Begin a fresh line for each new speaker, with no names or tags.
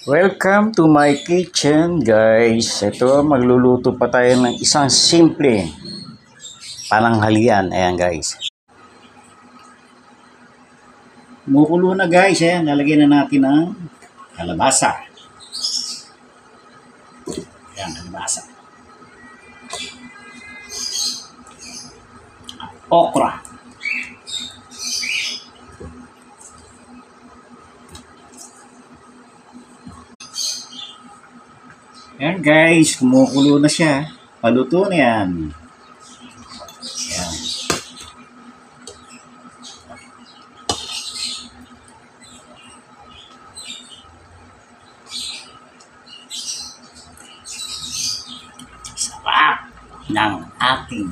Welcome to my kitchen, guys. Ito, magluluto pa tayo ng isang simple pananghalian. Ayan, guys. Kumukulo na, guys. Ayan, lalagyan na natin ng kalabasa. Ayan, kalabasa. Okra. Ayan, guys, kumukulo na siya. Paluto na yan. Ayan. Sarap ng ating